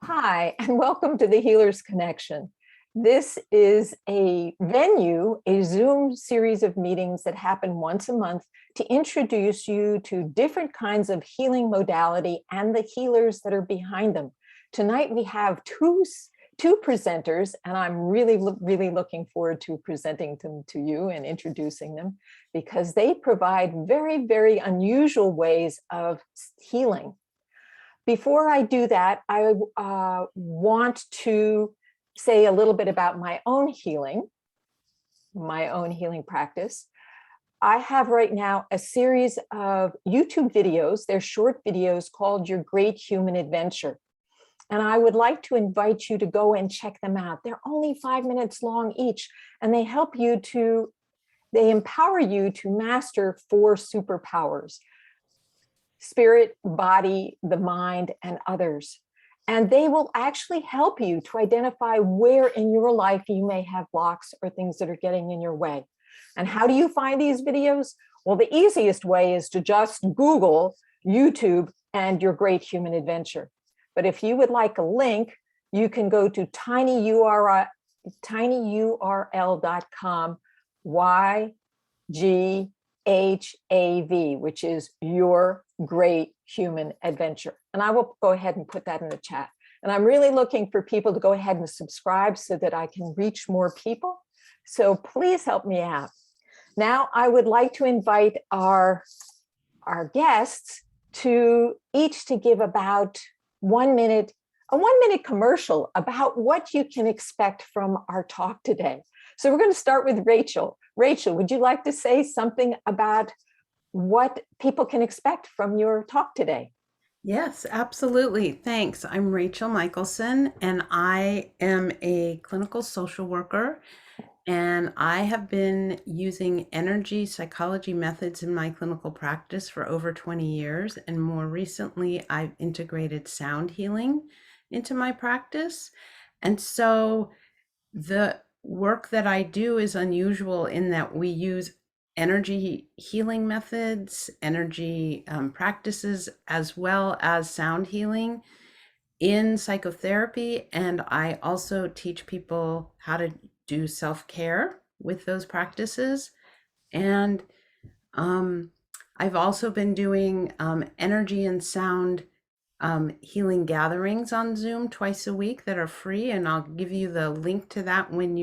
Hi, and welcome to the Healers Connection. This is a venue, a Zoom series of meetings that happen once a month to introduce you to different kinds of healing modality and the healers that are behind them. Tonight we have two presenters, and I'm really looking forward to presenting them to you and introducing them because they provide very, very unusual ways of healing. Before I do that, I want to say a little bit about my own healing practice. I have right now a series of YouTube videos. They're short videos called Your Great Human Adventure. And I would like to invite you to go and check them out. They're only 5 minutes long each, and they empower you to master 4 superpowers: spirit, body, the mind, and others. And they will actually help you to identify where in your life you may have blocks or things that are getting in your way. And how do you find these videos? Well, the easiest way is to just Google YouTube and Your Great Human Adventure. But if you would like a link, you can go to tinyurl.com, YGHAV, which is Your Great Human Adventure. And I will go ahead and put that in the chat. And I'm really looking for people to go ahead and subscribe so that I can reach more people. So please help me out. Now I would like to invite our guests to each to give about a 1 minute commercial about what you can expect from our talk today. So we're going to start with Rachel. Rachel, would you like to say something about what people can expect from your talk today? Yes, absolutely. Thanks. I'm Rachel Michaelsen, and I am a clinical social worker. And I have been using energy psychology methods in my clinical practice for over 20 years. And more recently, I've integrated sound healing into my practice. And so the work that I do is unusual in that we use energy healing methods, energy practices, as well as sound healing in psychotherapy. And I also teach people how to do self-care with those practices. And I've also been doing energy and sound healing gatherings on Zoom twice a week that are free. And I'll give you the link to that when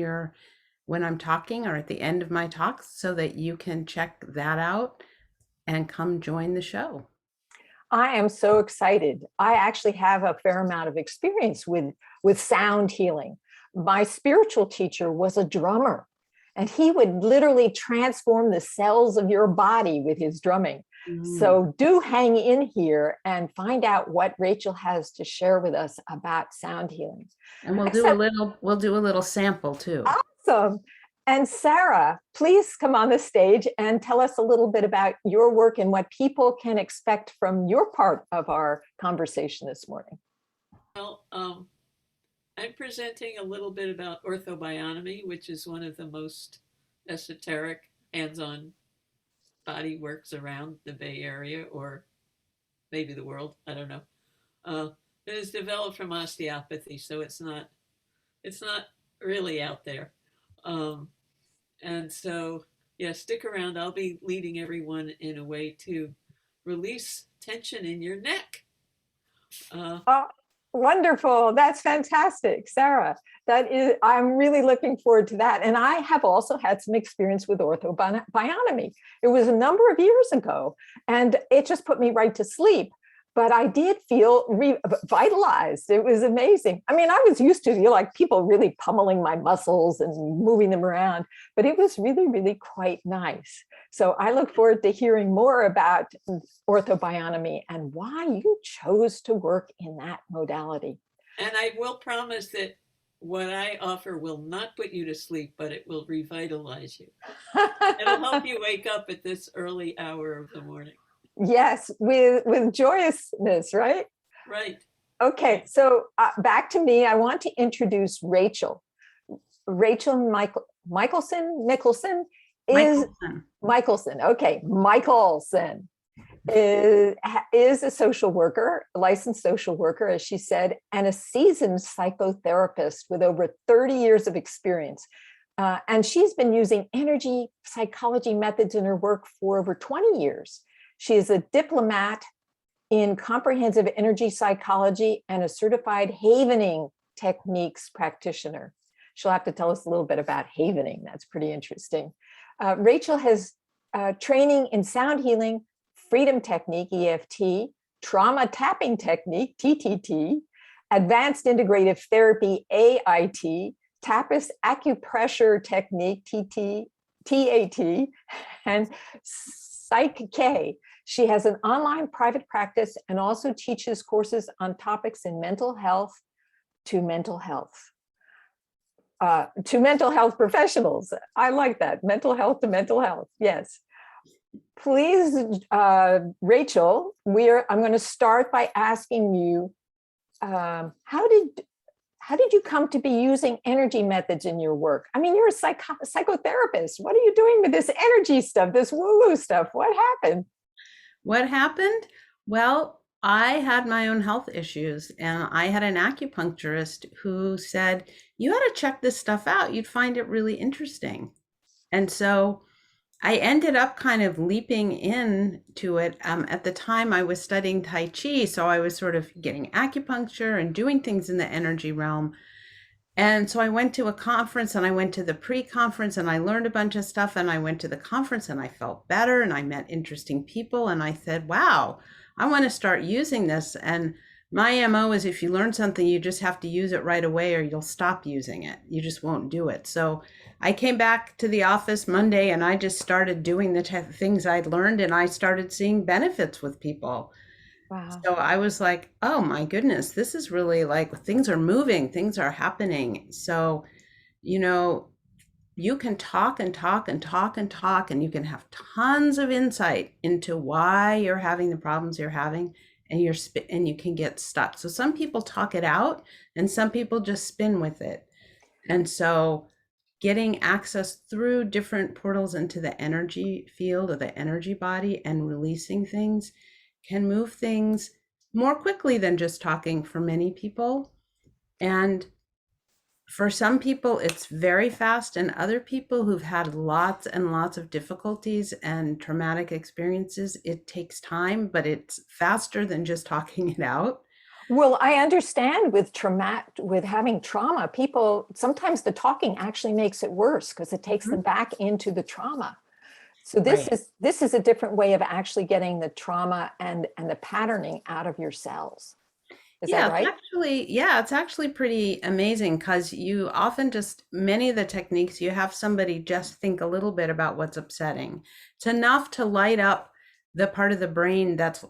I'm talking or at the end of my talk so that you can check that out and come join the show. I am so excited. I actually have a fair amount of experience with sound healing. My spiritual teacher was a drummer, and he would literally transform the cells of your body with his drumming. So do hang in here and find out what Rachel has to share with us about sound healing. And we'll do a little sample too. Awesome. And Sara, please come on the stage and tell us a little bit about your work and what people can expect from your part of our conversation this morning. Well, I'm presenting a little bit about Ortho-Bionomy, which is one of the most esoteric hands-on body works around the Bay Area, or maybe the world, I don't know. It is developed from osteopathy, so it's not really out there. And so, yeah, stick around. I'll be leading everyone in a way to release tension in your neck. Oh, wonderful. That's fantastic, Sara. I'm really looking forward to that. And I have also had some experience with Ortho-Bionomy. It was a number of years ago, and it just put me right to sleep. But I did feel revitalized. It was amazing. I mean, I was used to like people really pummeling my muscles and moving them around, but it was really, really quite nice. So I look forward to hearing more about Ortho-Bionomy and why you chose to work in that modality. And I will promise that what I offer will not put you to sleep, but it will revitalize you. It'll help you wake up at this early hour of the morning. Yes, with joyousness, right? Right. Okay, so back to me. I want to introduce Rachel. Rachel Michaelsen is Michaelsen. Okay, Michaelsen is a social worker, a licensed social worker, as she said, and a seasoned psychotherapist with over 30 years of experience. And she's been using energy psychology methods in her work for over 20 years. She is a diplomat in comprehensive energy psychology and a certified havening techniques practitioner. She'll have to tell us a little bit about havening. That's pretty interesting. Rachel has training in sound healing, freedom technique, EFT, trauma tapping technique, TTT, advanced integrative therapy, AIT, TAPAS acupressure technique, TAT, and Psych K. She has an online private practice and also teaches courses on topics in mental health to mental health. To mental health professionals. I like that. Mental health to mental health. Yes. Please, Rachel, I'm going to start by asking you, how did you come to be using energy methods in your work? I mean, you're a psychotherapist. What are you doing with this energy stuff, this woo-woo stuff? What happened? What happened? Well, I had my own health issues, and I had an acupuncturist who said, you ought to check this stuff out. You'd find it really interesting. And so I ended up kind of leaping into it. At the time I was studying Tai Chi, so I was sort of getting acupuncture and doing things in the energy realm. And so I went to a conference, and I went to the pre-conference, and I learned a bunch of stuff, and I went to the conference and I felt better, and I met interesting people, and I said, wow, I want to start using this. And my MO is, if you learn something, you just have to use it right away or you'll stop using it. You just won't do it. So I came back to the office Monday and I just started doing the things I'd learned, and I started seeing benefits with people. Wow. So I was like, oh my goodness, this is really like, things are moving, things are happening. So, you can talk and talk and talk and talk, and you can have tons of insight into why you're having the problems you're having, and you can get stuck. So some people talk it out and some people just spin with it. And so getting access through different portals into the energy field or the energy body and releasing things can move things more quickly than just talking for many people. And for some people, it's very fast, and other people who've had lots and lots of difficulties and traumatic experiences, it takes time, but it's faster than just talking it out. Well, I understand with having trauma, people, sometimes the talking actually makes it worse because it takes them back into the trauma. So this is a different way of actually getting the trauma and the patterning out of your cells. Is that right? It's actually pretty amazing, because you often many of the techniques, you have somebody just think a little bit about what's upsetting. It's enough to light up the part of the brain that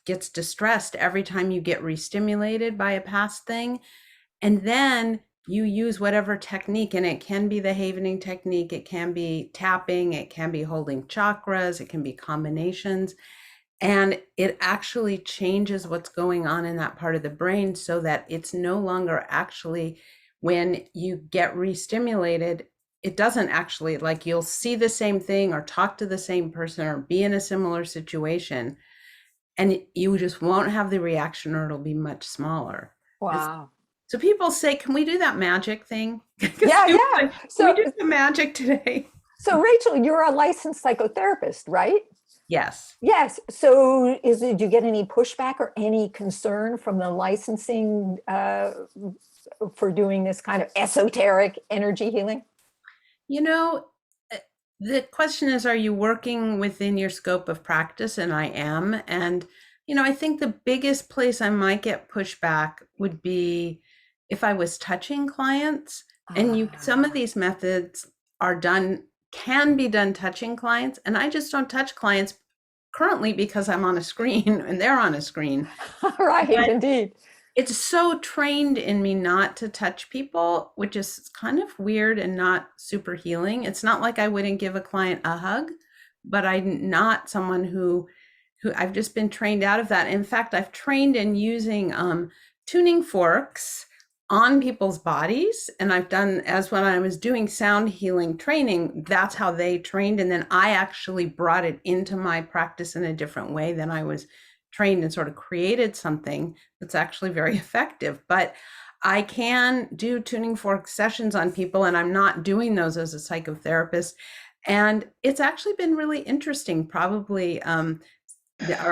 gets distressed every time you get re-stimulated by a past thing. And then you use whatever technique, and it can be the havening technique, it can be tapping, it can be holding chakras, it can be combinations. And it actually changes what's going on in that part of the brain, so that it's no longer actually, when you get re-stimulated, it doesn't actually, like, you'll see the same thing or talk to the same person or be in a similar situation, and you just won't have the reaction, or it'll be much smaller. Wow. So people say, can we do that magic thing? Yeah. So we do the magic today. So Rachel, you're a licensed psychotherapist, right? Yes. Yes. So did you get any pushback or any concern from the licensing for doing this kind of esoteric energy healing? The question is, are you working within your scope of practice? And I am. And, I think the biggest place I might get pushback would be if I was touching clients. And some of these methods can be done touching clients. And I just don't touch clients currently because I'm on a screen and they're on a screen. Right, but indeed. It's so trained in me not to touch people, which is kind of weird and not super healing. It's not like I wouldn't give a client a hug, but I'm not someone who I've just been trained out of that. In fact, I've trained in using tuning forks on people's bodies. And I've done, as when I was doing sound healing training, that's how they trained. And then I actually brought it into my practice in a different way than I was trained, and sort of created something that's actually very effective. But I can do tuning fork sessions on people, and I'm not doing those as a psychotherapist. And it's actually been really interesting. Probably our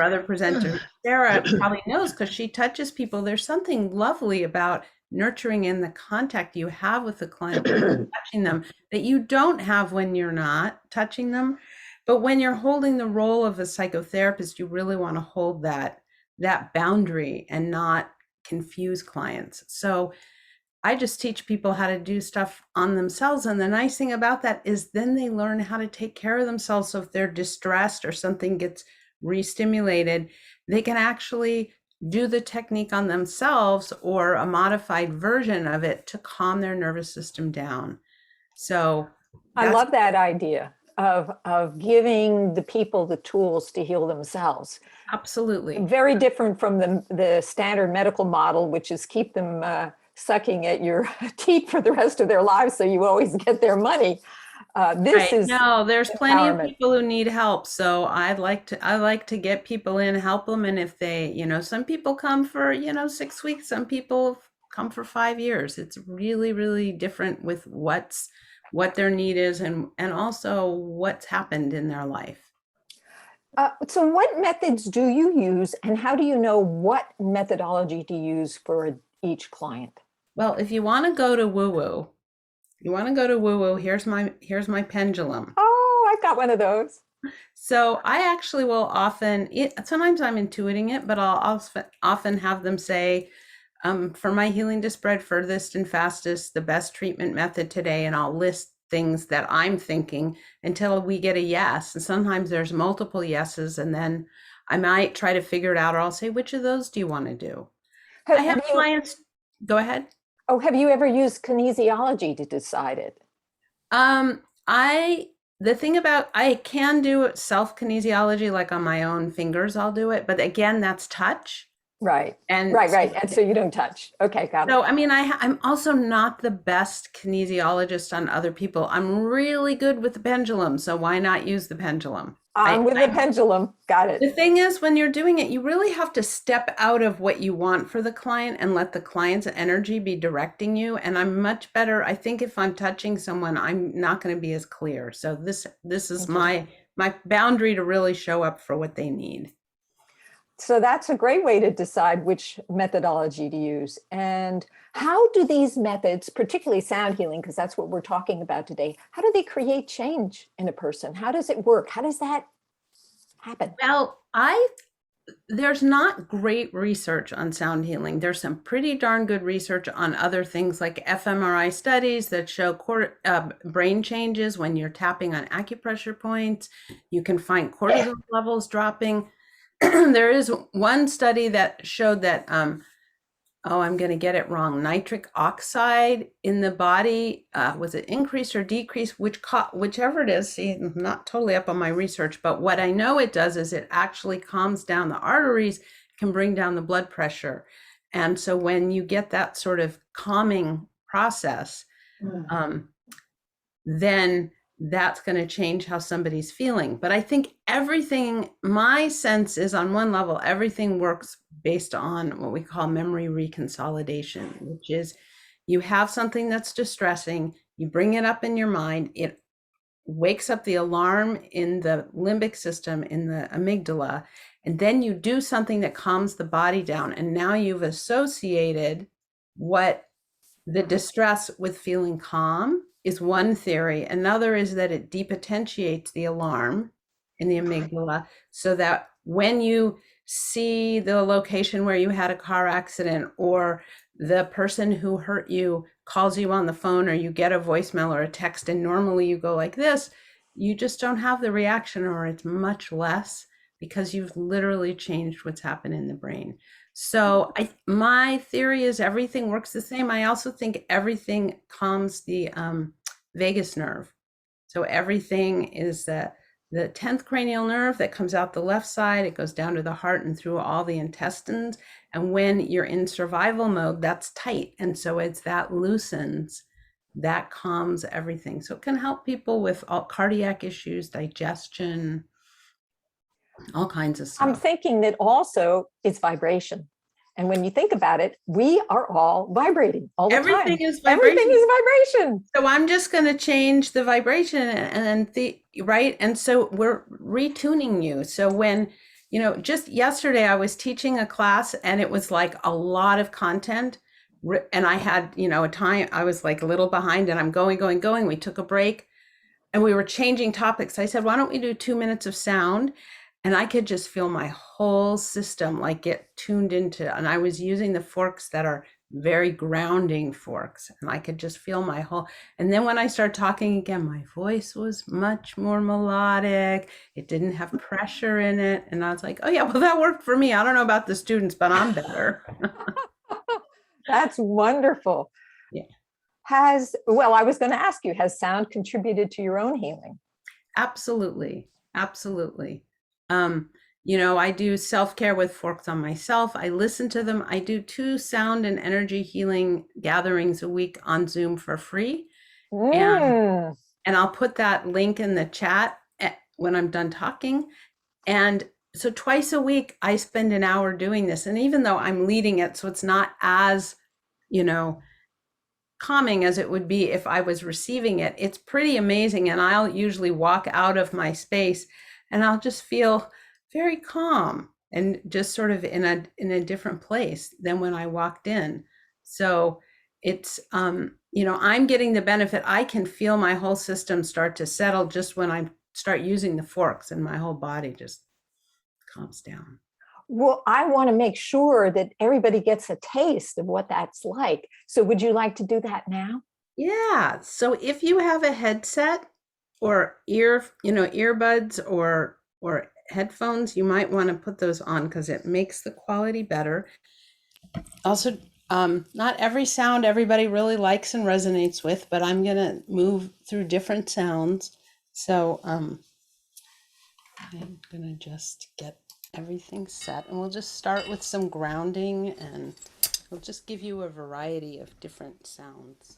other presenter, Sara, probably knows, because she touches people. There's something lovely about nurturing in the contact you have with the client when you're touching them that you don't have when you're not touching them. But when you're holding the role of a psychotherapist, you really want to hold that boundary and not confuse clients. So I just teach people how to do stuff on themselves. And the nice thing about that is then they learn how to take care of themselves. So if they're distressed or something gets re-stimulated, they can actually do the technique on themselves or a modified version of it to calm their nervous system down. So I love that idea of giving the people the tools to heal themselves. Absolutely. Very different from the standard medical model, which is keep them sucking at your teeth for the rest of their lives so you always get their money. This is no, there's plenty of people who need help. So I like to get people in, help them. And if they, some people come for, 6 weeks, some people come for 5 years. It's really, really different with what their need is and also what's happened in their life. So what methods do you use, and how do you know what methodology to use for each client? Well, if you want to go to woo-woo, here's my pendulum. Oh, I've got one of those. So I actually will sometimes I'm intuiting it, but I'll often have them say, for my healing to spread furthest and fastest, the best treatment method today, and I'll list things that I'm thinking until we get a yes. And sometimes there's multiple yeses, and then I might try to figure it out, or I'll say, which of those do you want to do? I have clients. Go ahead. Oh, have you ever used kinesiology to decide it? The thing about, I can do self-kinesiology, like on my own fingers, I'll do it. But again, that's touch. Right. Right. And so you don't touch. Okay, got it. So, I mean, I'm also not the best kinesiologist on other people. I'm really good with the pendulum. So why not use the pendulum? I'm with the pendulum. Got it. The thing is, when you're doing it, you really have to step out of what you want for the client and let the client's energy be directing you. And I'm much better. I think if I'm touching someone, I'm not going to be as clear. So this is my boundary to really show up for what they need. So that's a great way to decide which methodology to use. And how do these methods, particularly sound healing, because that's what we're talking about today, how do they create change in a person? How does it work? How does that happen? Well, there's not great research on sound healing. There's some pretty darn good research on other things like fMRI studies that show brain changes when you're tapping on acupressure points. You can find cortisol levels dropping. There is one study that showed that, I'm going to get it wrong, nitric oxide in the body, was it increased or decreased, whichever it is. See, I'm not totally up on my research, but what I know it does is it actually calms down the arteries, can bring down the blood pressure. And so when you get that sort of calming process, then that's going to change how somebody's feeling. But I think my sense is, on one level, everything works based on what we call memory reconsolidation, which is you have something that's distressing, you bring it up in your mind, it wakes up the alarm in the limbic system, in the amygdala, and then you do something that calms the body down. And now you've associated what the distress with feeling calm is one theory. Another is that it depotentiates the alarm in the amygdala, so that when you see the location where you had a car accident, or the person who hurt you calls you on the phone, or you get a voicemail or a text, and normally you go like this, you just don't have the reaction, or it's much less, because you've literally changed what's happened in the brain. So my theory is everything works the same. I also think everything calms the vagus nerve. So everything is the the 10th cranial nerve that comes out the left side. It goes down to the heart and through all the intestines. And when you're in survival mode, that's tight. And so as that loosens, that calms everything. So it can help people with all cardiac issues, digestion, all kinds of I'm stuff. thinking that also it's vibration. And when you think about it, we are all vibrating all the Everything time. is Everything vibration. is vibration. So I'm just going to change the vibration and the right. And so we're retuning you. So when, just yesterday I was teaching a class and it was like a lot of content. And I had, a time, I was like a little behind and I'm going. We took a break and we were changing topics. I said, why don't we do 2 minutes of sound? And I could just feel my whole system like get tuned into, and I was using the forks that are very grounding forks, and I could just feel my whole. And then when I started talking again, my voice was much more melodic. It didn't have pressure in it. And I was like, oh yeah, well, that worked for me. I don't know about the students, but I'm better. That's wonderful. Yeah. I was going to ask you, has sound contributed to your own healing? Absolutely. I do self-care with forks on myself. I listen to them. I do 2 sound and energy healing gatherings a week on Zoom for free. And I'll put that link in the chat when I'm done talking. And so twice a week, I spend an hour doing this. And even though I'm leading it, so it's not as, calming as it would be if I was receiving it, it's pretty amazing. And I'll usually walk out of my space and I'll just feel very calm and just sort of in a different place than when I walked in. So it's, I'm getting the benefit. I can feel my whole system start to settle just when I start using the forks, and my whole body just calms down. Well, I want to make sure that everybody gets a taste of what that's like. So would you like to do that now? Yeah. So if you have a headset or earbuds or headphones, you might want to put those on because it makes the quality better. Also, not every sound everybody really likes and resonates with, but I'm going to move through different sounds. So I'm going to just get everything set, and we'll just start with some grounding, and we'll just give you a variety of different sounds.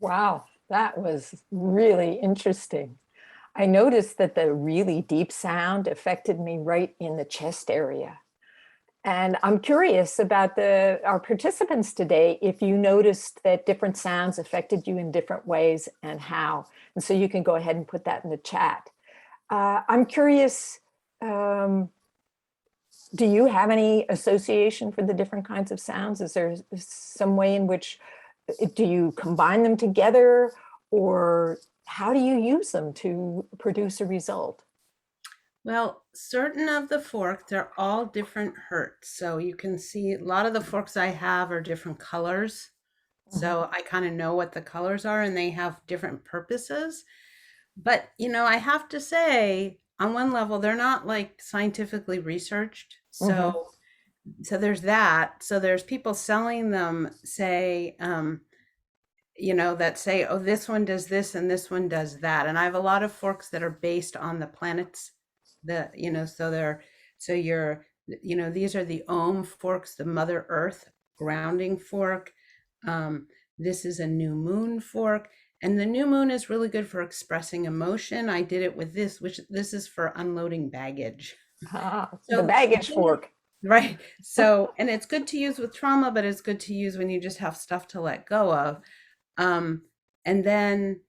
Wow, that was really interesting. I noticed that the really deep sound affected me right in the chest area. And I'm curious about our participants today, if you noticed that different sounds affected you in different ways and how. And so you can go ahead and put that in the chat. I'm curious, do you have any association for the different kinds of sounds? Is there some way in which, do you combine them together, or how do you use them to produce a result? Well, certain of the forks, they're all different hertz. So you can see a lot of the forks I have are different colors. So I kind of know what the colors are and they have different purposes. But, I have to say, on one level, they're not like scientifically researched. Mhm. So there's that. So there's people selling them, say, that say, oh, this one does this and this one does that. And I have a lot of forks that are based on the planets, these are the Ohm forks, the Mother Earth grounding fork. This is a new moon fork. And the new moon is really good for expressing emotion. I did it with which this is for unloading baggage. The baggage fork. Right. So, and it's good to use with trauma, but it's good to use when you just have stuff to let go of. And then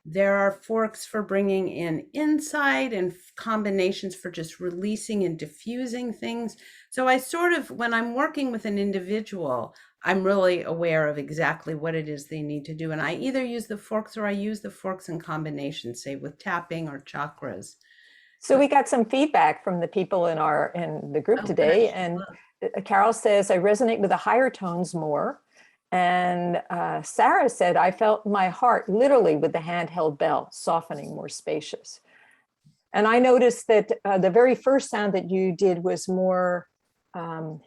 there are forks for bringing in insight and combinations for just releasing and diffusing things. So when I'm working with an individual, I'm really aware of exactly what it is they need to do. And I either use the forks or I use the forks in combination, say with tapping or chakras. So we got some feedback from the people in the group today. Gosh. And Carol says, I resonate with the higher tones more. And Sara said, I felt my heart literally with the handheld bell, softening, more spacious. And I noticed that the very first sound that you did was more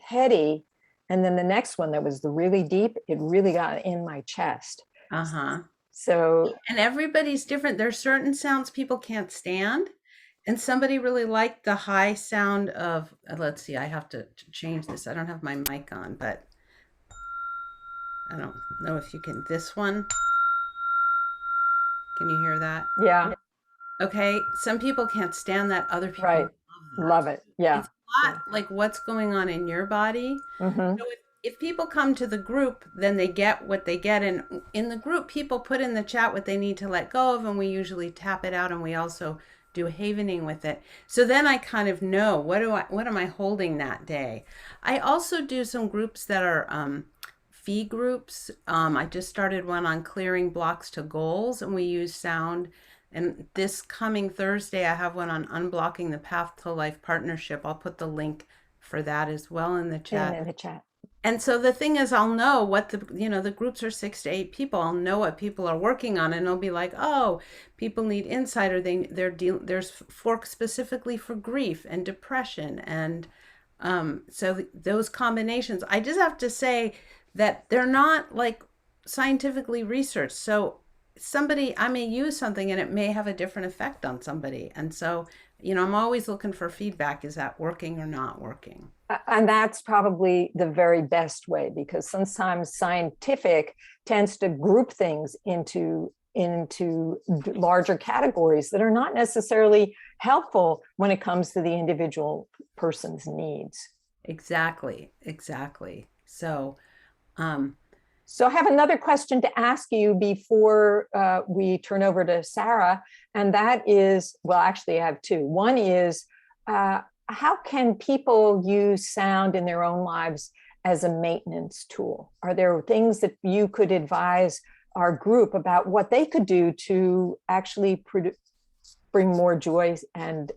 heady. And then the next one that was the really deep, it really got in my chest. So, and everybody's different. There's certain sounds people can't stand. And somebody really liked the high sound of, let's see, I have to change this. I don't have my mic on, but I don't know if you can, this one. Can you hear that? yeah. Okay. Some people can't stand that. Other people Right. Love it. Yeah. It's a lot like what's going on in your body. Mm-hmm. So if people come to the group, then they get what they get. And in the group, people put in the chat what they need to let go of, and we usually tap it out, and we also do havening with it. So then I kind of know what am I holding that day. I also do some groups that are fee groups. I just started one on clearing blocks to goals, and we use sound. And this coming Thursday, I have one on unblocking the path to life partnership. I'll put the link for that as well in the chat. In the chat. And so the thing is, I'll know what the groups are 6 to 8 people. I'll know what people are working on, and it'll be like, oh, people need insight, or there's forks specifically for grief and depression, and so those combinations. I just have to say that they're not like scientifically researched. So I may use something and it may have a different effect on somebody, and so I'm always looking for feedback. Is that working or not working? And that's probably the very best way, because sometimes scientific tends to group things into larger categories that are not necessarily helpful when it comes to the individual person's needs. Exactly. So I have another question to ask you before we turn over to Sara, and that is, well, actually I have two. One is, how can people use sound in their own lives as a maintenance tool? Are there things that you could advise our group about what they could do to actually bring more joy and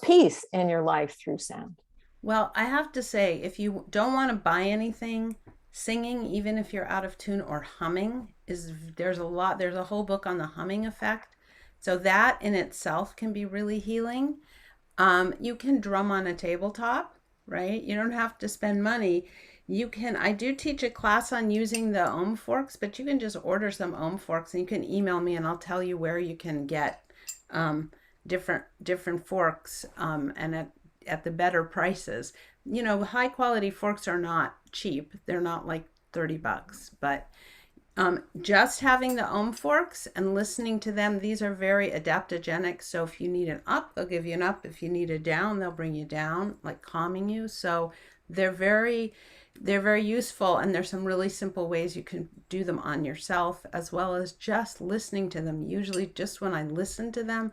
peace in your life through sound? Well, I have to say, if you don't want to buy anything, singing, even if you're out of tune, or humming, there's a whole book on the humming effect. So that in itself can be really healing. You can drum on a tabletop, right? You don't have to spend money. I do teach a class on using the Ohm forks, but you can just order some Ohm forks, and you can email me and I'll tell you where you can get different forks and at the better prices. High quality forks are not cheap. They're not like $30, but Just having the ohm forks and listening to them, these are very adaptogenic. So if you need an up, they'll give you an up. If you need a down, they'll bring you down, like calming you. So they're very useful, and there's some really simple ways you can do them on yourself, as well as just listening to them. Usually just when I listen to them,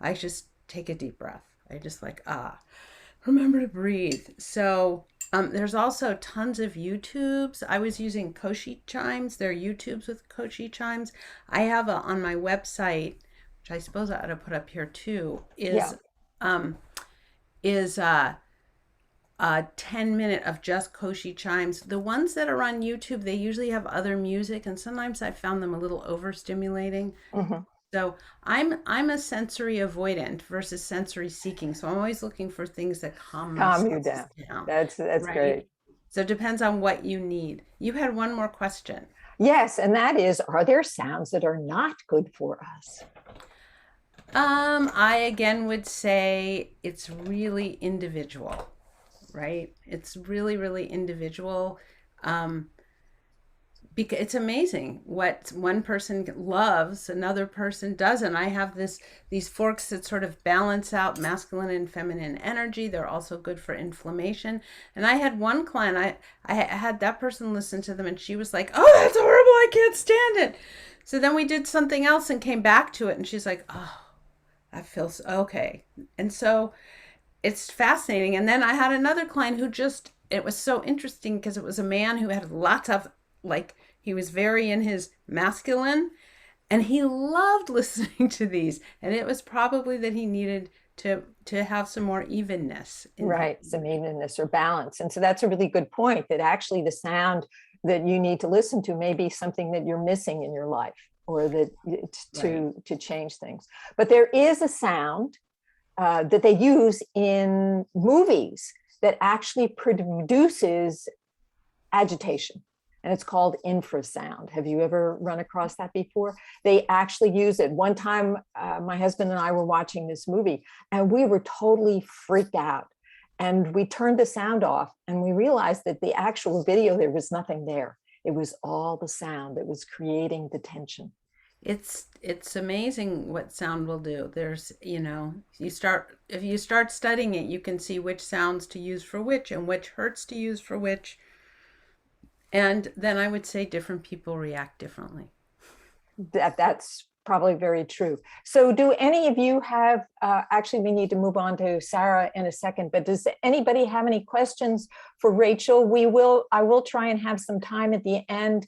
I just take a deep breath. I just like, remember to breathe. So there's also tons of YouTubes. I was using Koshi chimes. There are YouTubes with Koshi chimes. I have on my website, which I suppose I ought to put up here too, is a 10-minute of just Koshi chimes. The ones that are on YouTube, they usually have other music, and sometimes I found them a little overstimulating. Mm-hmm. So I'm a sensory avoidant versus sensory seeking. So I'm always looking for things that calm You down. That's right? great. So it depends on what you need. You had one more question. Yes, and that is, are there sounds that are not good for us? I again would say it's really individual, right? It's really, really individual. Because it's amazing what one person loves, another person doesn't. I have these forks that sort of balance out masculine and feminine energy. They're also good for inflammation. And I had one client, I had that person listen to them, and she was like, "Oh, that's horrible. I can't stand it." So then we did something else and came back to it, and she's like, "Oh, that feels okay." And so it's fascinating. And then I had another client who it was so interesting because it was a man who had lots of, like, he was very in his masculine, and he loved listening to these. And it was probably that he needed to have some more evenness. Right, some evenness or balance. And so that's a really good point, that actually the sound that you need to listen to may be something that you're missing in your life, or that to change things. But there is a sound that they use in movies that actually produces agitation, and it's called infrasound. Have you ever run across that before? They actually use it. One time, my husband and I were watching this movie, and we were totally freaked out. And we turned the sound off, and we realized that the actual video, there was nothing there. It was all the sound that was creating the tension. It's amazing what sound will do. There's, if you start studying it, you can see which sounds to use for which and which hurts to use for which. And then I would say different people react differently. That's probably very true. So do any of you have, actually we need to move on to Sara in a second, but does anybody have any questions for Rachel? I will try and have some time at the end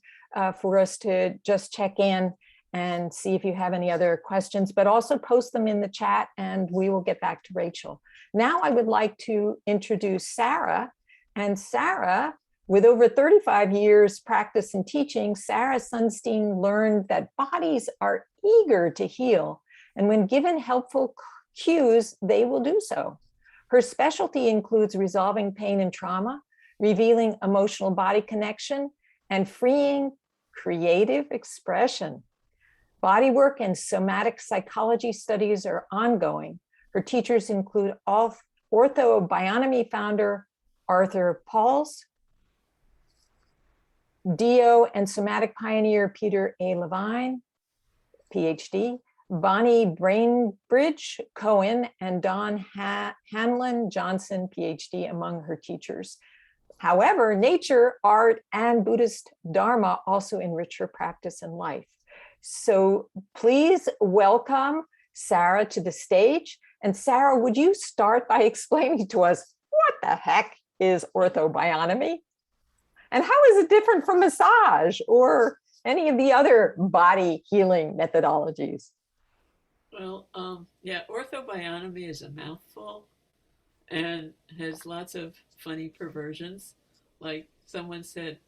for us to just check in and see if you have any other questions, but also post them in the chat and we will get back to Rachel. Now I would like to introduce Sara. And Sara, with over 35 years practice and teaching, Sara Sunstein learned that bodies are eager to heal, and when given helpful cues, they will do so. Her specialty includes resolving pain and trauma, revealing emotional body connection, and freeing creative expression. Bodywork and somatic psychology studies are ongoing. Her teachers include Ortho-Bionomy founder Arthur Pauls, DO and somatic pioneer Peter A. Levine, PhD, Bonnie Brainbridge Cohen, and Dawn Hanlon Johnson, PhD, among her teachers. However, nature, art, and Buddhist Dharma also enrich her practice and life. So please welcome Sara to the stage. And Sara, would you start by explaining to us what the heck is orthobionomy? And how is it different from massage or any of the other body healing methodologies? Well, orthobionomy is a mouthful and has lots of funny perversions. Like someone said,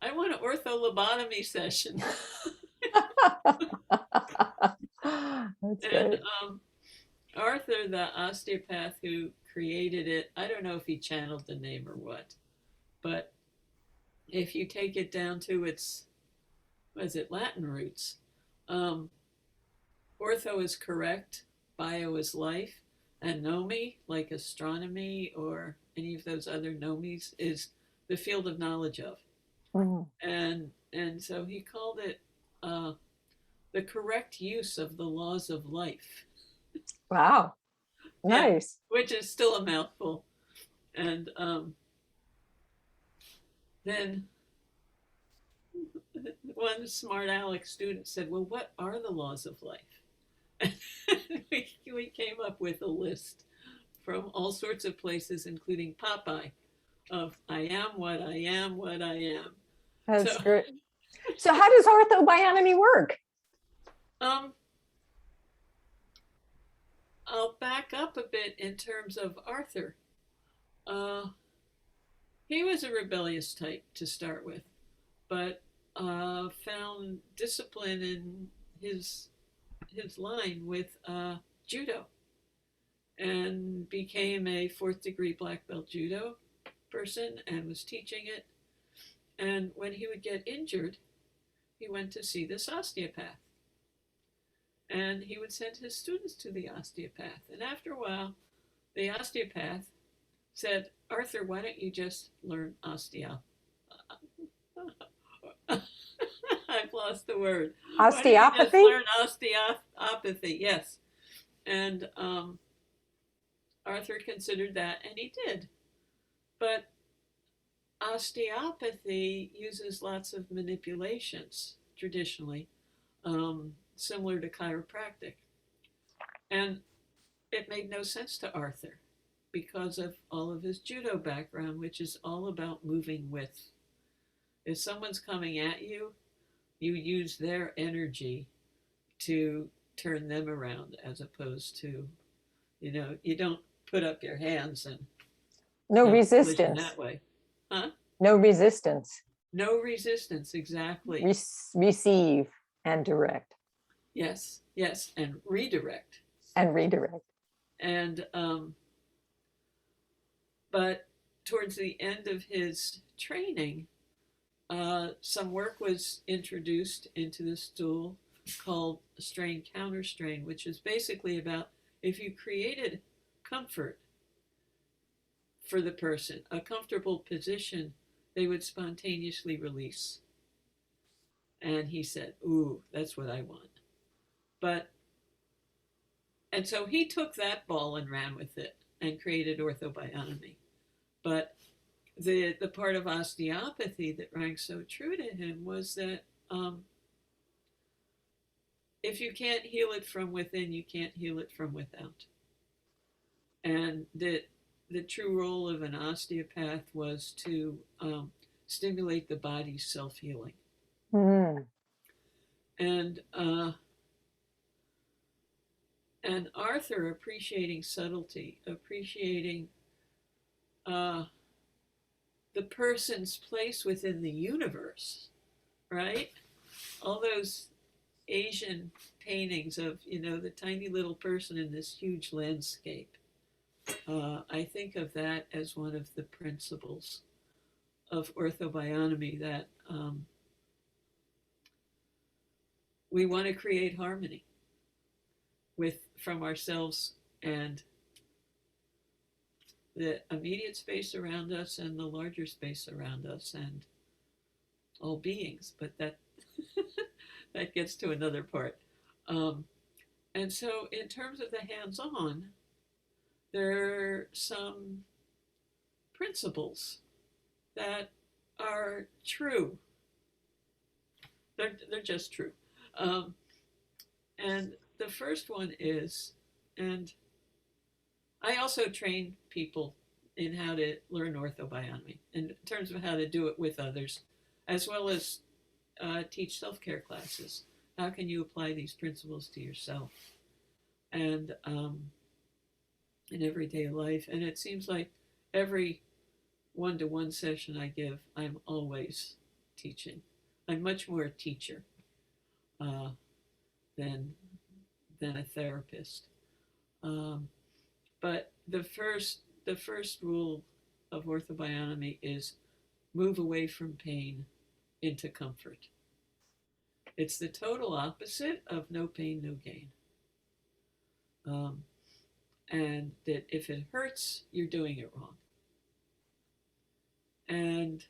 I want an ortho-lobotomy session. That's great. And Arthur, the osteopath who created it, I don't know if he channeled the name or what, but if you take it down to its, Latin roots, ortho is correct, bio is life, and nomi, like astronomy or any of those other nomies, is the field of knowledge of. Mm-hmm. And And so he called it the correct use of the laws of life. Wow. Yeah, Nice. which is still a mouthful. And then one smart aleck student said, well, what are the laws of life? And we came up with a list from all sorts of places, including Popeye, of I am what I am, what I am. That's So, great. So how does Ortho-Bionomy work? um, I'll back up a bit in terms of Arthur. Uh, he was a rebellious type to start with, but found discipline in his line with judo, and became a fourth degree black belt judo person and was teaching it. And when he would get injured, he went to see this osteopath. And he would send his students to the osteopath. And after a while, the osteopath said, Arthur, why don't you just learn osteopathy? I've lost the word. Why don't you just Osteopathy? learn osteopathy? Yes. And Arthur considered that, and he did. But osteopathy uses lots of manipulations traditionally, similar to chiropractic. And it made no sense to Arthur because of all of his judo background, which is all about moving with. If someone's coming at you, you use their energy to turn them around, as opposed to, you don't put up your hands and No collision resistance. that way. Huh? No resistance. No resistance, exactly. Receive and direct. Yes, yes, and redirect. And redirect. And but towards the end of his training, some work was introduced into the stool called strain counter strain, which is basically about if you created comfort for the person, a comfortable position, they would spontaneously release. And he said, ooh, that's what I want. But, and so he took that ball and ran with it and created Ortho-Bionomy. But the part of osteopathy that rang so true to him was that if you can't heal it from within, you can't heal it from without. And that the true role of an osteopath was to stimulate the body's self-healing. Mm. And Arthur, appreciating subtlety, appreciating the person's place within the universe, right? All those Asian paintings of, the tiny little person in this huge landscape. I think of that as one of the principles of Ortho-Bionomy, that we want to create harmony from ourselves and the immediate space around us and the larger space around us and all beings. But that that gets to another part. And so in terms of the hands-on, there are some principles that are true. They're just true. And the first one is, and I also train people in how to learn Ortho-Bionomy in terms of how to do it with others, as well as teach self-care classes. How can you apply these principles to yourself and in everyday life? And it seems like every one-to-one session I give, I'm always teaching. I'm much more a teacher than a therapist. But the first rule of Ortho-Bionomy is move away from pain into comfort. It's the total opposite of no pain, no gain. And that if it hurts, you're doing it wrong. And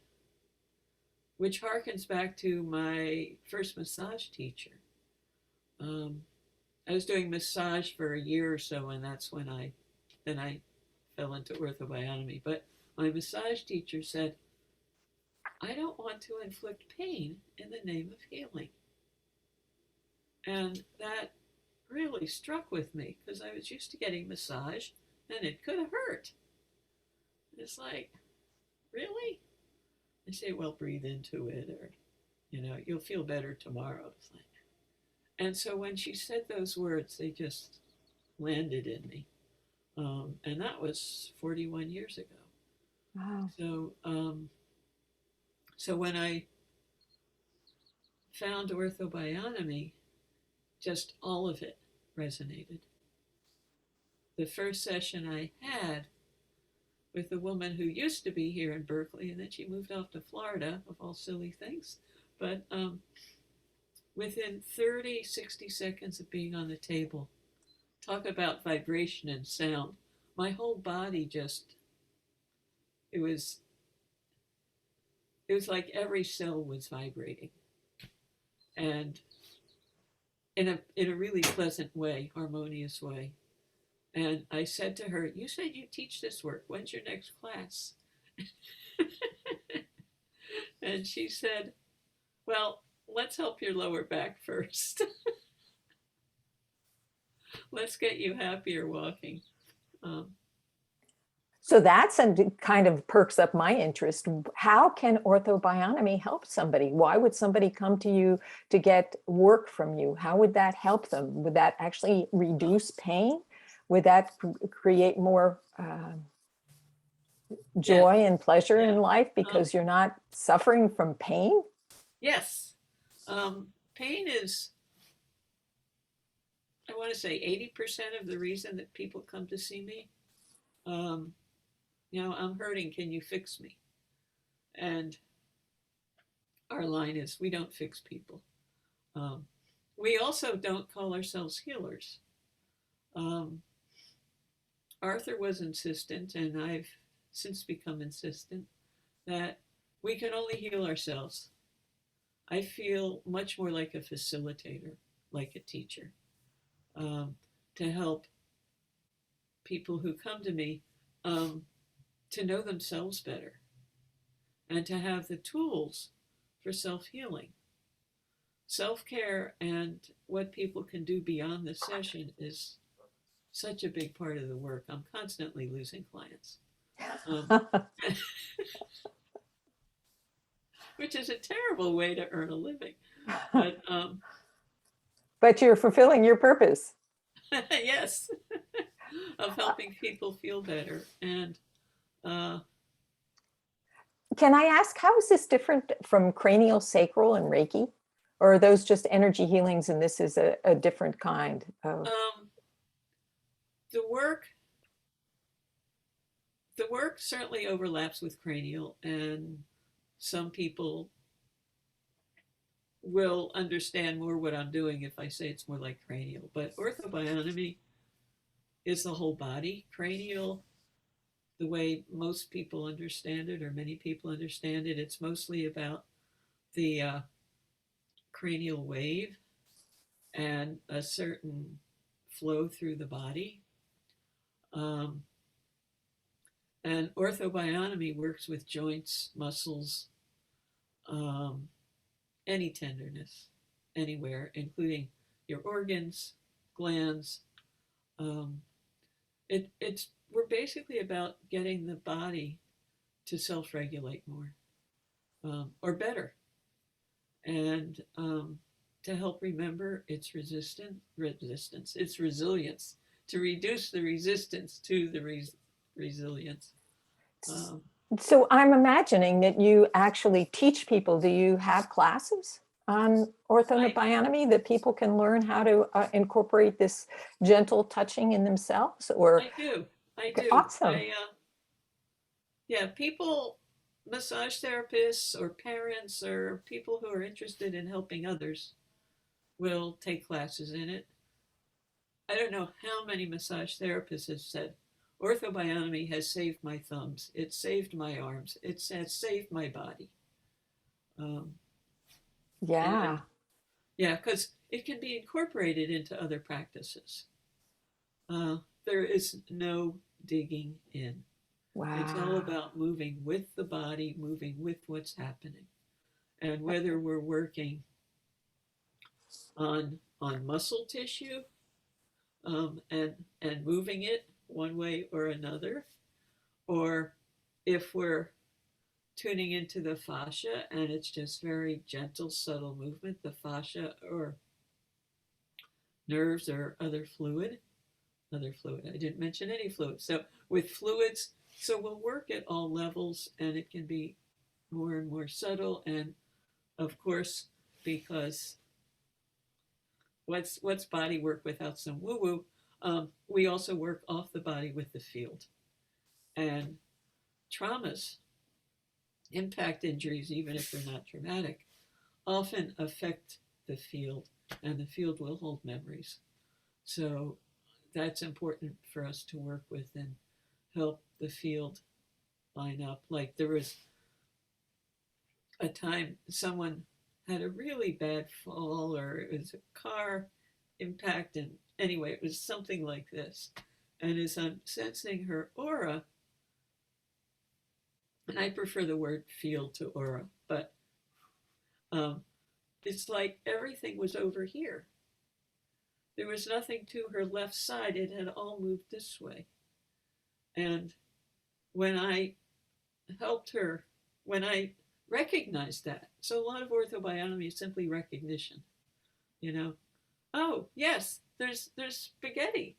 which harkens back to my first massage teacher. I was doing massage for a year or so, and that's when I fell into orthobionomy. But my massage teacher said, I don't want to inflict pain in the name of healing. And that really struck with me because I was used to getting massage and it could hurt. It's like, really? I say, well, breathe into it, or, you'll feel better tomorrow. It's like, and so when she said those words, they just landed in me. And that was 41 years ago. Wow. So when I found Ortho-Bionomy, just all of it resonated. The first session I had with a woman who used to be here in Berkeley, and then she moved off to Florida, of all silly things. But within 60 seconds of being on the table, talk about vibration and sound, my whole body just, it was like every cell was vibrating. And in a really pleasant way, harmonious way. And I said to her, you said you teach this work. When's your next class? And she said, well, let's help your lower back first. Let's get you happier walking. So that's kind of perks up my interest. How can orthobionomy help somebody? Why would somebody come to you to get work from you? How would that help them? Would that actually reduce pain? Would that create more joy and pleasure in life because you're not suffering from pain? Yes. Pain is, I want to say, 80% of the reason that people come to see me. I'm hurting, can you fix me? And our line is, we don't fix people. We also don't call ourselves healers. Arthur was insistent, and I've since become insistent, that we can only heal ourselves. I feel much more like a facilitator, like a teacher, to help people who come to me to know themselves better and to have the tools for self-healing. Self-care and what people can do beyond the session is such a big part of the work. I'm constantly losing clients, which is a terrible way to earn a living. But you're fulfilling your purpose. Yes, of helping people feel better. And can I ask, how is this different from cranial sacral and Reiki? Or are those just energy healings and this is a different kind of... The work certainly overlaps with cranial, and some people will understand more what I'm doing if I say it's more like cranial. But orthobionomy is the whole body. Cranial, the way most people understand it, or many people understand it, it's mostly about the cranial wave and a certain flow through the body. And orthobionomy works with joints, muscles, any tenderness, anywhere, including your organs, glands. We're basically about getting the body to self-regulate more, or better, and to help remember its its resilience, to reduce the resistance to the resilience. So I'm imagining that you actually teach people. Do you have classes on orthobionomy that people can learn how to incorporate this gentle touching in themselves? Or I do. Awesome. People, massage therapists or parents or people who are interested in helping others will take classes in it. I don't know how many massage therapists have said, orthobionomy has saved my thumbs, it saved my arms, it has saved my body. Um, Yeah. and yeah, because it can be incorporated into other practices. There is no digging in. It's all Wow. about moving with the body, moving with what's happening. And whether we're working on muscle tissue, and moving it one way or another, or if we're tuning into the fascia and it's just very gentle, subtle movement, the fascia or nerves or other fluid. I didn't mention any fluid. So with fluids, so we'll work at all levels, and it can be more and more subtle. And of course, because what's body work without some woo woo? We also work off the body with the field, and traumas, impact injuries, even if they're not traumatic, often affect the field, and the field will hold memories. So that's important for us to work with and help the field line up. Like there was a time someone had a really bad fall, or it was a car impact, and anyway, it was something like this. And as I'm sensing her aura, and I prefer the word field to aura, but um, it's like everything was over here. There was nothing to her left side. It had all moved this way. And when I helped her, when I recognized that, so a lot of orthobionomy is simply recognition, you know, oh, yes, there's spaghetti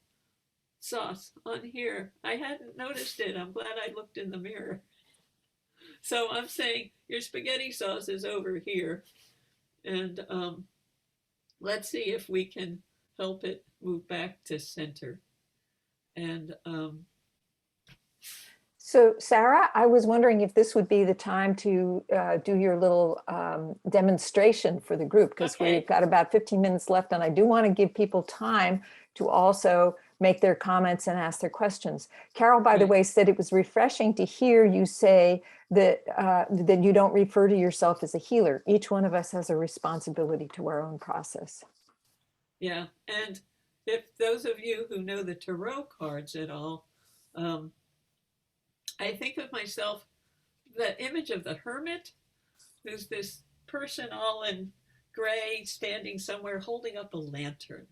sauce on here. I hadn't noticed it. I'm glad I looked in the mirror. So I'm saying your spaghetti sauce is over here. And let's see if we can help it move back to center. And So, Sarah, I was wondering if this would be the time to do your little demonstration for the group, because okay. we've got about 15 minutes left, and I do want to give people time to also make their comments and ask their questions. Carol, by the Right. way, said it was refreshing to hear you say that that you don't refer to yourself as a healer. Each one of us has a responsibility to our own process. Yeah. And if those of you who know the tarot cards at all, um, I think of myself, that image of the hermit, who's this person all in gray standing somewhere holding up a lantern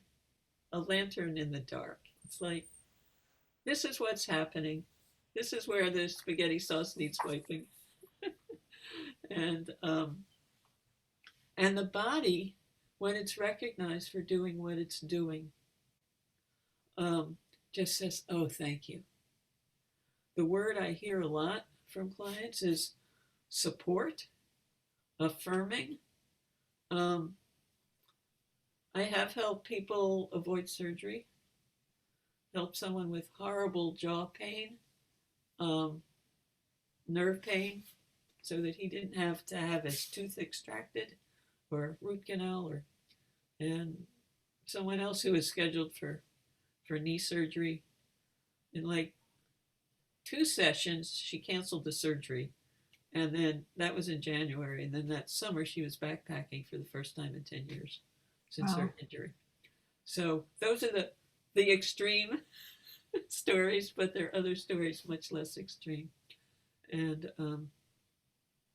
in the dark. It's like, this is what's happening. This is where the spaghetti sauce needs wiping. and and the body, when it's recognized for doing what it's doing, um, just says, oh, thank you. The word I hear a lot from clients is support, affirming. Um, I have helped people avoid surgery, help someone with horrible jaw pain, um, nerve pain, so that he didn't have to have his tooth extracted or root canal, or and someone else who was scheduled for knee surgery. In like 2 sessions, she canceled the surgery. And then that was in January. And then that summer, she was backpacking for the first time in 10 years since Wow. her injury. So those are the extreme stories, but there are other stories much less extreme. And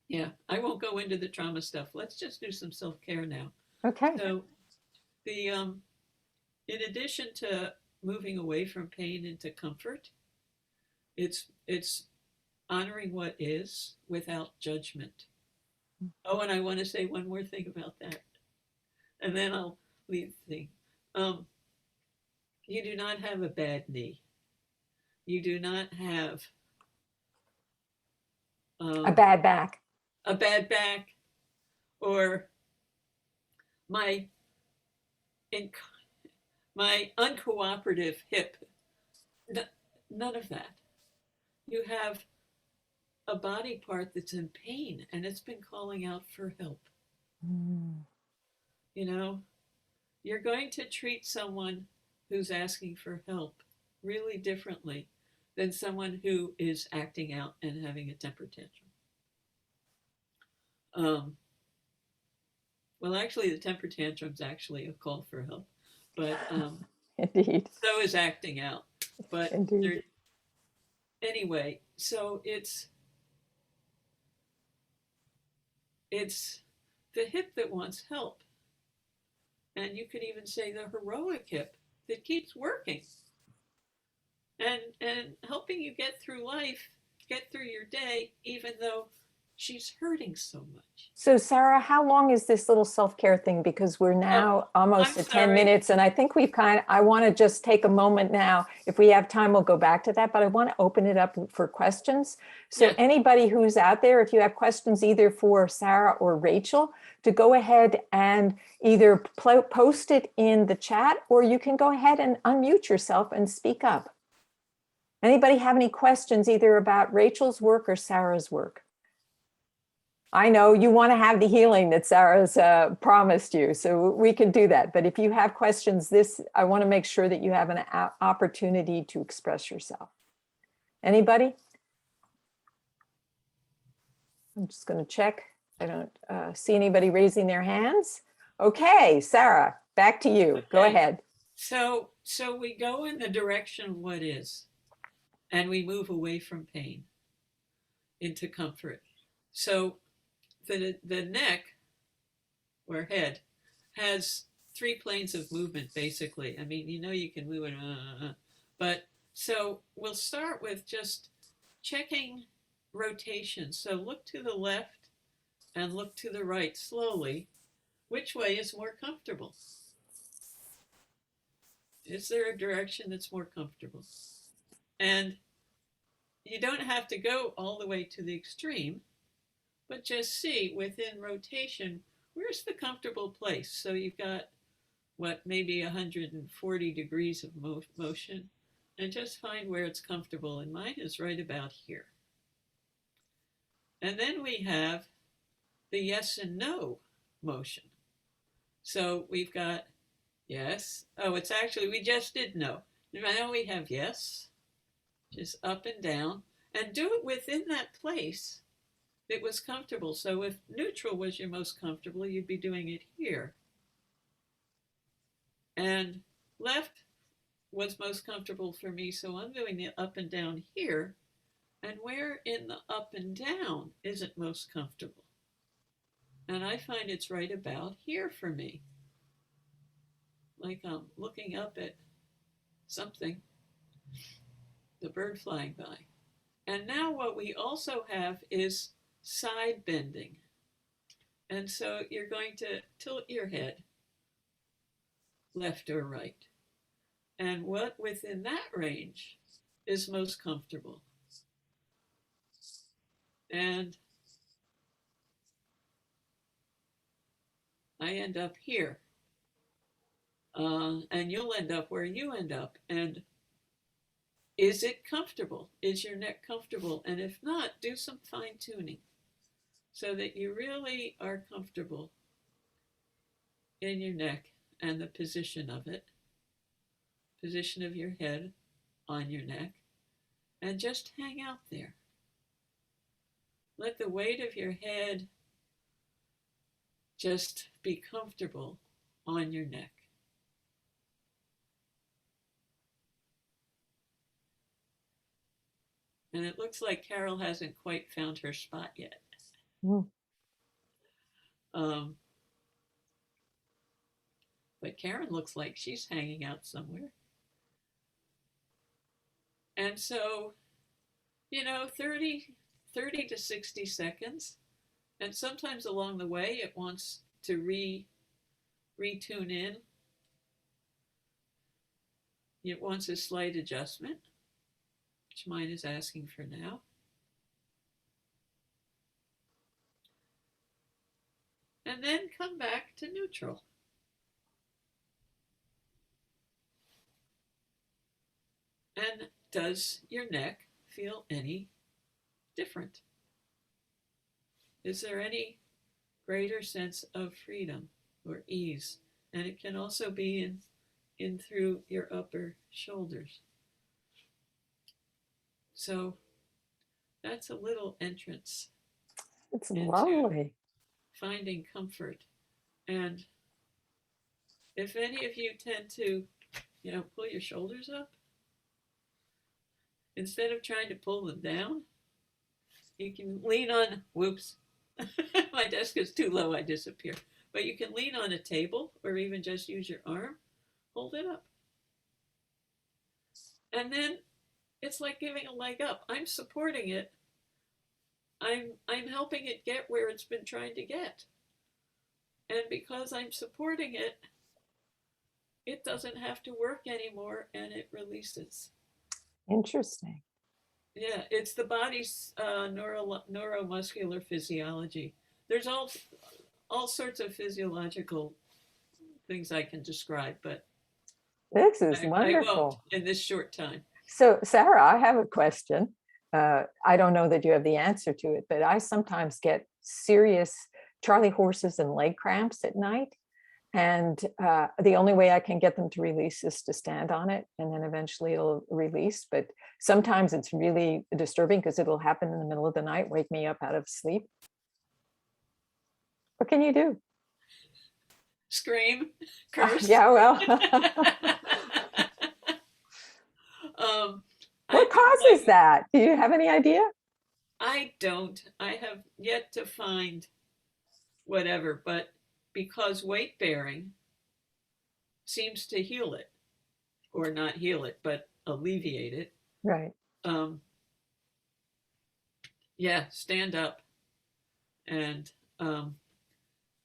yeah, I won't go into the trauma stuff. Let's just do some self-care now. Okay. So the in addition to moving away from pain into comfort, it's honoring what is without judgment. Oh, and I want to say one more thing about that, and then I'll leave the thing. Um, you do not have a bad knee. You do not have A um, bad back. a bad back, or my in, my uncooperative hip. None of that. You have a body part that's in pain, and it's been calling out for help. Mm. You know, you're going to treat someone who's asking for help really differently than someone who is acting out and having a temper tantrum. Well, actually, the temper tantrum's actually a call for help, but Indeed. so is acting out. But Indeed. anyway, so it's the hip that wants help, and you could even say the heroic hip that keeps working and helping you get through life, get through your day, even though she's hurting so much. So Sarah, how long is this little self-care thing? Because we're Oh, now almost I'm at 10 sorry. minutes, and I think I want to just take a moment now. If we have time, we'll go back to that, but I want to open it up for questions. So Yeah. anybody who's out there, if you have questions either for Sarah or Rachel, to go ahead and either post it in the chat, or you can go ahead and unmute yourself and speak up. Anybody have any questions either about Rachel's work or Sarah's work? I know you want to have the healing that Sarah's promised you, so we can do that. But if you have questions, I want to make sure that you have an opportunity to express yourself. Anybody? I'm just going to check. I don't see anybody raising their hands. Okay, Sarah, back to you. Okay. Go ahead. So we go in the direction of what is, and we move away from pain into comfort. So the neck or head has 3 planes of movement, basically. I mean, you can move it, but so we'll start with just checking rotation. So look to the left and look to the right slowly. Which way is more comfortable? Is there a direction that's more comfortable? And you don't have to go all the way to the extreme, but just see within rotation, where's the comfortable place? So you've got maybe 140 degrees of motion, and just find where it's comfortable. And mine is right about here. And then we have the yes and no motion. So we've got yes. Oh, it's actually, we just did no. Now we have yes, just up and down, and do it within that place that was comfortable. So if neutral was your most comfortable, you'd be doing it here. And left was most comfortable for me, so I'm doing the up and down here. And where in the up and down is it most comfortable? And I find it's right about here for me. Like I'm looking up at something, the bird flying by. And now what we also have is side bending. And so you're going to tilt your head left or right. And what within that range is most comfortable? And I end up here. And you'll end up where you end up. And is it comfortable? Is your neck comfortable? And if not, do some fine tuning so that you really are comfortable in your neck and the position of it, position of your head on your neck, and just hang out there. Let the weight of your head just be comfortable on your neck. And it looks like Carol hasn't quite found her spot yet. Mm. But Karen looks like she's hanging out somewhere. And so, 30 to 60 seconds. And sometimes along the way, it wants to retune in. It wants a slight adjustment, which mine is asking for now. And then come back to neutral. And does your neck feel any different? Is there any greater sense of freedom or ease? And it can also be in through your upper shoulders. So that's a little entrance It's into lovely. finding comfort And if any of you tend to, pull your shoulders up, instead of trying to pull them down, you can lean on, whoops, my desk is too low, I disappear. But you can lean on a table or even just use your arm, hold it up. And then it's like giving a leg up. I'm supporting it. I'm helping it get where it's been trying to get. And because I'm supporting it, it doesn't have to work anymore and it releases. Interesting. Yeah, it's the body's neuromuscular physiology. There's all sorts of physiological things I can describe, but This is I wonderful. won't in this short time. So, Sara, I have a question. I don't know that you have the answer to it, but I sometimes get serious Charlie horses and leg cramps at night. And the only way I can get them to release is to stand on it, and then eventually it'll release. But sometimes it's really disturbing because it'll happen in the middle of the night, wake me up out of sleep. What can you do? Scream, curse. Yeah, well. What causes that? Do you have any idea? I don't. I have yet to find whatever, but because weight bearing seems to heal it, or not heal it, but alleviate it. Right. Yeah, stand up. And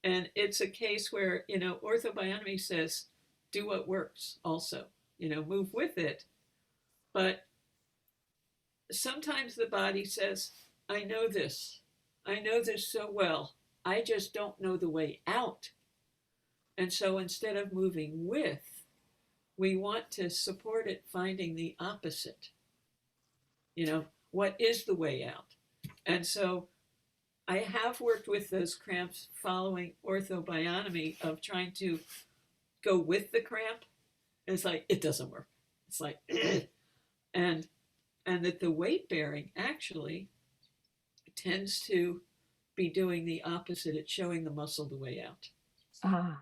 it's a case where, Orthobionomy says, do what works also, move with it. But sometimes the body says, I know this so well. I just don't know the way out. And so instead of moving with, we want to support it finding the opposite. What is the way out? And so I have worked with those cramps following Ortho-Bionomy of trying to go with the cramp. And it's like, it doesn't work. It's like, and that the weight bearing actually tends to be doing the opposite. It's showing the muscle the way out. Ah,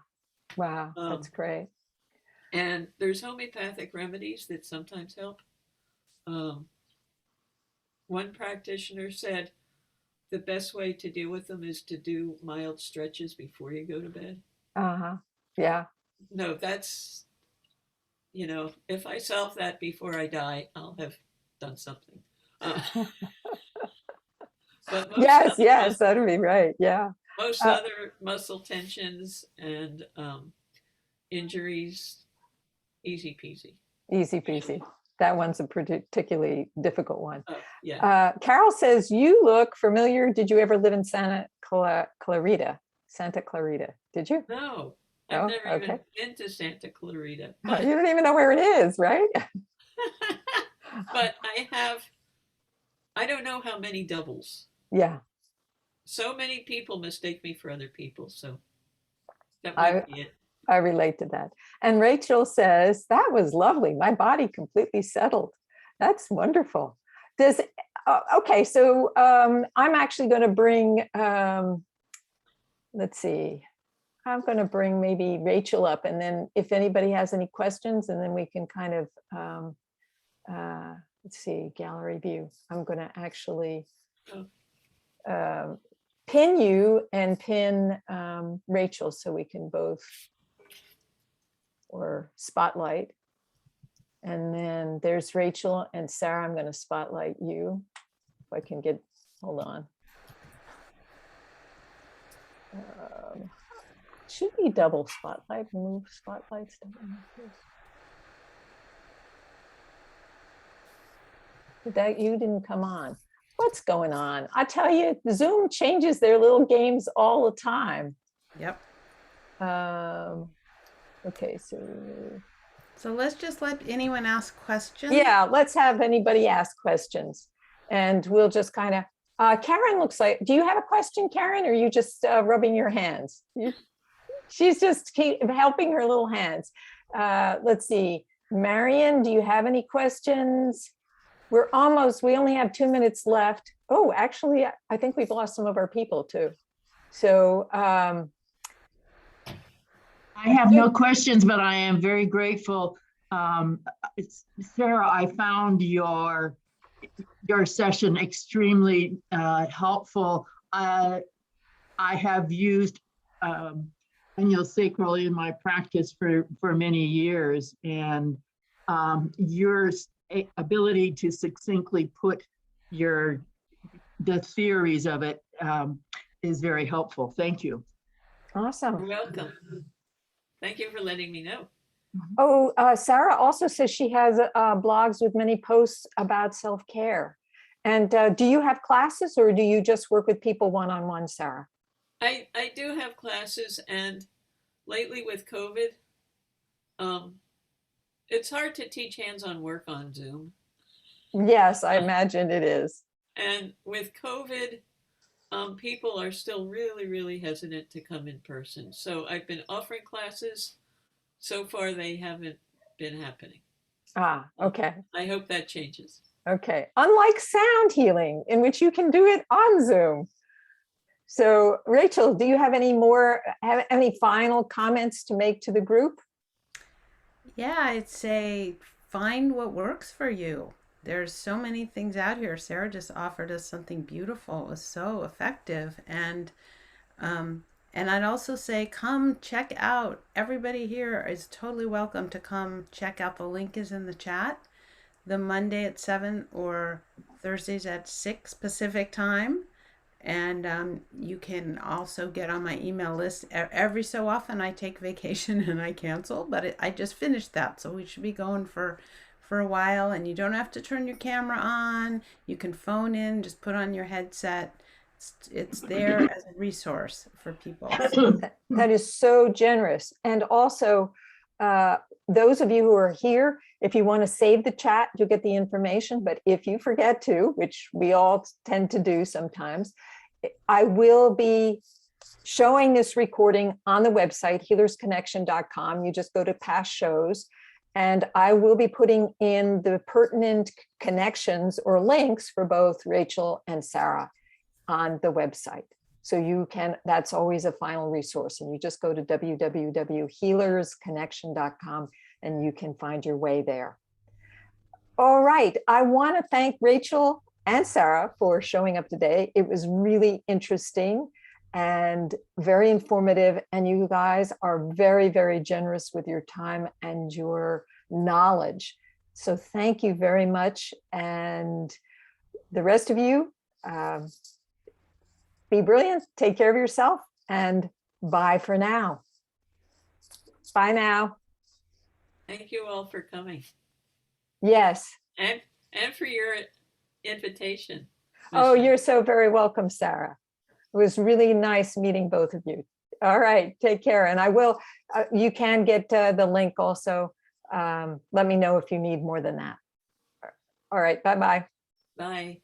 wow, that's great. And there's homeopathic remedies that sometimes help. One practitioner said the best way to deal with them is to do mild stretches before you go to bed. Yeah. No, that's, if I solve that before I die, I'll have done something. But yes, that'd be right. Yeah. Most other muscle tensions and injuries, easy peasy. Easy peasy. That one's a particularly difficult one. Yeah. Carol says, you look familiar. Did you ever live in Santa Clarita? Did you? No, I've never even been to Santa Clarita. You don't even know where it is, right? But I don't know how many doubles. Yeah. So many people mistake me for other people. So that might be it. I relate to that. And Rachel says, that was lovely. My body completely settled. That's wonderful. Okay, so I'm actually going to bring, let's see, I'm going to bring maybe Rachel up, and then if anybody has any questions, and then we can kind of, let's see, gallery view. I'm going to actually pin you and pin Rachel so we can both, or spotlight. And then there's Rachel and Sara. I'm going to spotlight you. If I can get, hold on. Should be double spotlight, move spotlights. You didn't come on. What's going on? I tell you, Zoom changes their little games all the time. Yep. Okay, so let's just let anyone ask questions. Yeah, let's have anybody ask questions, and we'll just kind of. Karen looks like. Do you have a question, Karen, or are you just rubbing your hands? She's just helping her little hands. Let's see, Marion, do you have any questions? We only have 2 minutes left. Oh, actually, I think we've lost some of our people too. So I have no questions, but I am very grateful. Sara, I found your session extremely helpful. I have used cranial sacral in my practice for many years, and your ability to succinctly put the theories of it is very helpful. Thank you. Awesome. You're welcome. Thank you for letting me know. Oh, Sara also says she has blogs with many posts about self-care. And do you have classes, or do you just work with people one-on-one, Sara? I do have classes, and lately with COVID, it's hard to teach hands-on work on Zoom. Yes, I imagine it is. And with COVID, people are still really, really hesitant to come in person. So I've been offering classes. So far, they haven't been happening. Ah, okay. I hope that changes. Okay. Unlike sound healing, in which you can do it on Zoom. So, Rachel, do you have any final comments to make to the group? Yeah, I'd say find what works for you. There's so many things out here. Sara just offered us something beautiful. It was so effective. And I'd also say, come check out. Everybody here is totally welcome to come check out. The link is in the chat. The Monday at 7 or Thursdays at 6 Pacific time. And you can also get on my email list. Every so often I take vacation and I cancel, but I just finished that. So we should be going for a while, and you don't have to turn your camera on. You can phone in, just put on your headset. It's there as a resource for people. That is so generous. And also, those of you who are here, if you want to save the chat, you'll get the information. But if you forget to, which we all tend to do sometimes, I will be showing this recording on the website, healersconnection.com. You just go to past shows, and I will be putting in the pertinent connections or links for both Rachel and Sara on the website. So you can, that's always a final resource. And you just go to www.healersconnection.com and you can find your way there. All right. I want to thank Rachel and Sara for showing up today. It was really interesting and very informative. And you guys are very, very generous with your time and your knowledge. So thank you very much. And the rest of you, be brilliant, take care of yourself, and bye for now. Bye now. Thank you all for coming. Yes. And for your invitation. Oh, Michelle. you're so very welcome, Sara. It was really nice meeting both of you. All right, take care. And I will, you can get the link also. Let me know if you need more than that. All right, bye-bye. Bye.